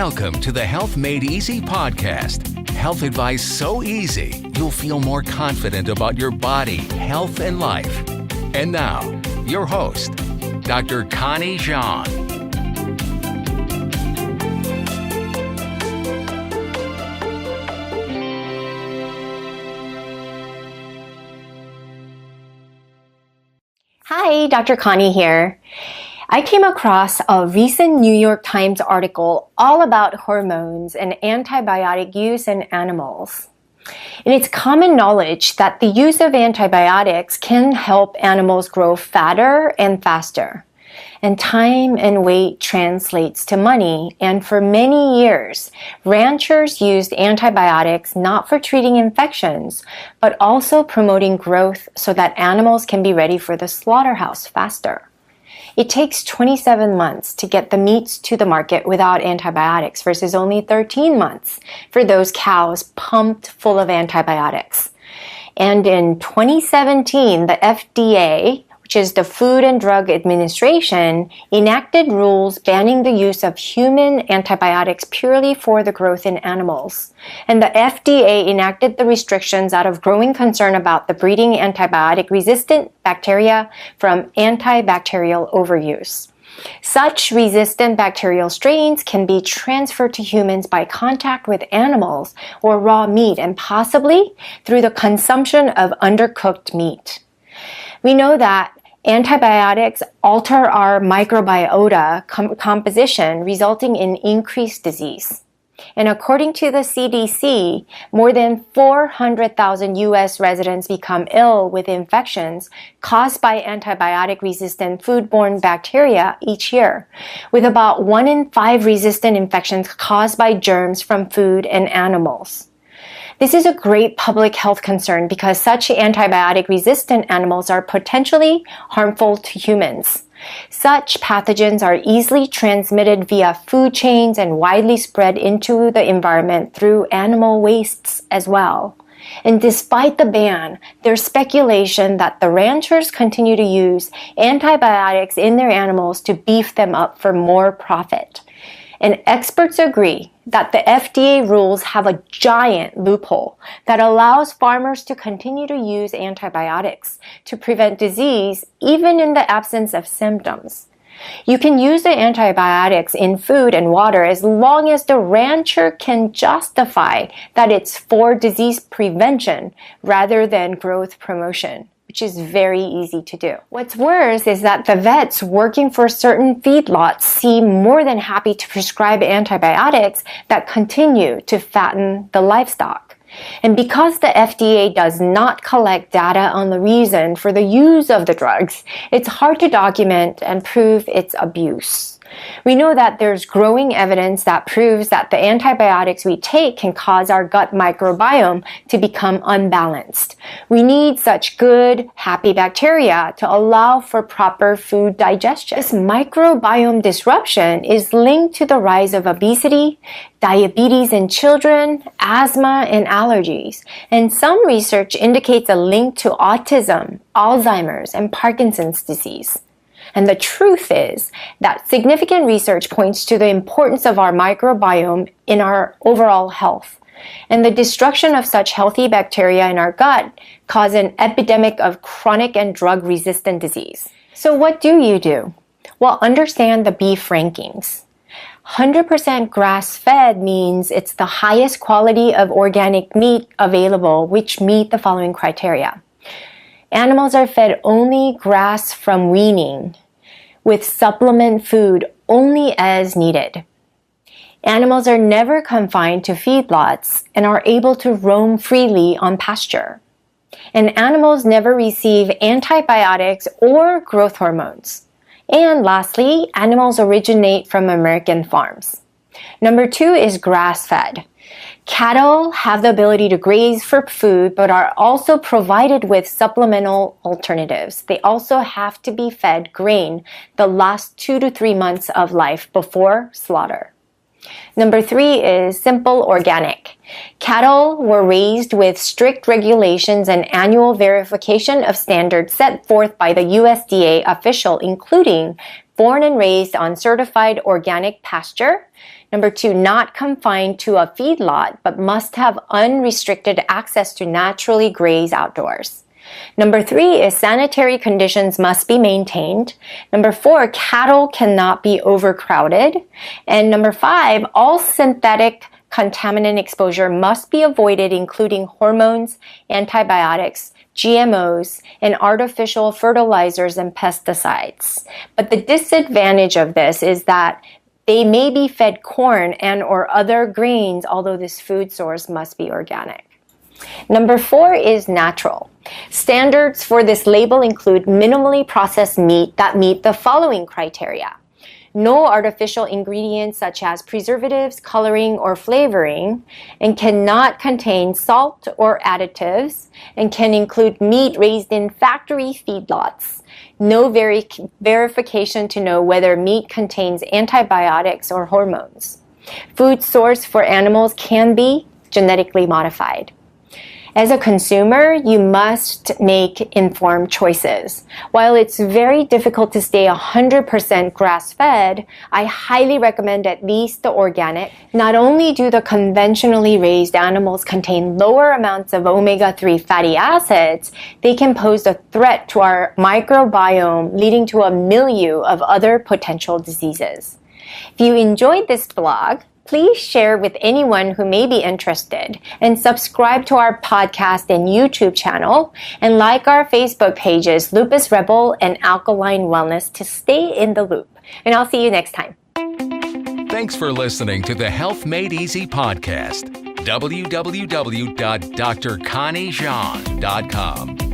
Welcome to the Health Made Easy podcast. Health advice so easy, you'll feel more confident about your body, health, and life. And now, your host, Dr. Connie Jean. Hi, Dr. Connie here. I came across a recent New York Times article all about hormones and antibiotic use in animals. And it's common knowledge that the use of antibiotics can help animals grow fatter and faster. And time and weight translates to money. And for many years, ranchers used antibiotics not for treating infections, but also promoting growth so that animals can be ready for the slaughterhouse faster. It takes 27 months to get the meats to the market without antibiotics versus only 13 months for those cows pumped full of antibiotics. And in 2017, the FDA, which is the Food and Drug Administration, enacted rules banning the use of human antibiotics purely for the growth in animals. And the FDA enacted the restrictions out of growing concern about the breeding antibiotic-resistant bacteria from antibacterial overuse. Such resistant bacterial strains can be transferred to humans by contact with animals or raw meat and possibly through the consumption of undercooked meat. We know that antibiotics alter our microbiota composition, resulting in increased disease. And according to the CDC, more than 400,000 U.S. residents become ill with infections caused by antibiotic-resistant foodborne bacteria each year, with about 1 in 5 resistant infections caused by germs from food and animals. This is a great public health concern because such antibiotic-resistant animals are potentially harmful to humans. Such pathogens are easily transmitted via food chains and widely spread into the environment through animal wastes as well. And despite the ban, there's speculation that the ranchers continue to use antibiotics in their animals to beef them up for more profit. And experts agree that the FDA rules have a giant loophole that allows farmers to continue to use antibiotics to prevent disease even in the absence of symptoms. You can use the antibiotics in food and water as long as the rancher can justify that it's for disease prevention rather than growth promotion, which is very easy to do. What's worse is that the vets working for certain feedlots seem more than happy to prescribe antibiotics that continue to fatten the livestock. And because the FDA does not collect data on the reason for the use of the drugs, it's hard to document and prove its abuse. We know that there's growing evidence that proves that the antibiotics we take can cause our gut microbiome to become unbalanced. We need such good, happy bacteria to allow for proper food digestion. This microbiome disruption is linked to the rise of obesity, diabetes in children, asthma, and allergies. And some research indicates a link to autism, Alzheimer's, and Parkinson's disease. And the truth is that significant research points to the importance of our microbiome in our overall health. And the destruction of such healthy bacteria in our gut cause an epidemic of chronic and drug-resistant disease. So what do? Well, understand the beef rankings. 100% grass-fed means it's the highest quality of organic meat available, which meet the following criteria. Animals are fed only grass from weaning, with supplement food only as needed. Animals are never confined to feedlots and are able to roam freely on pasture. And animals never receive antibiotics or growth hormones. And lastly, animals originate from American farms. Number 2 is grass-fed. Cattle have the ability to graze for food, but are also provided with supplemental alternatives. They also have to be fed grain the last 2 to 3 months of life before slaughter. Number 3 is simple organic. Cattle were raised with strict regulations and annual verification of standards set forth by the USDA official, including born and raised on certified organic pasture. Number 2, not confined to a feedlot, but must have unrestricted access to naturally graze outdoors. Number 3 is sanitary conditions must be maintained. Number 4, cattle cannot be overcrowded. And number 5, all synthetic contaminant exposure must be avoided, including hormones, antibiotics, GMOs, and artificial fertilizers and pesticides. But the disadvantage of this is that they may be fed corn and or other grains, although this food source must be organic. Number 4 is natural. Standards for this label include minimally processed meat that meet the following criteria. No artificial ingredients such as preservatives, coloring, or flavoring, and cannot contain salt or additives, and can include meat raised in factory feedlots. No verification to know whether meat contains antibiotics or hormones. Food source for animals can be genetically modified. As a consumer, you must make informed choices. While it's very difficult to stay 100% grass-fed, I highly recommend at least the organic. Not only do the conventionally raised animals contain lower amounts of omega-3 fatty acids, they can pose a threat to our microbiome, leading to a milieu of other potential diseases. If you enjoyed this blog, please share with anyone who may be interested, and subscribe to our podcast and YouTube channel, and like our Facebook pages, Lupus Rebel and Alkaline Wellness, to stay in the loop. And I'll see you next time. Thanks for listening to the Health Made Easy podcast. www.drconniejean.com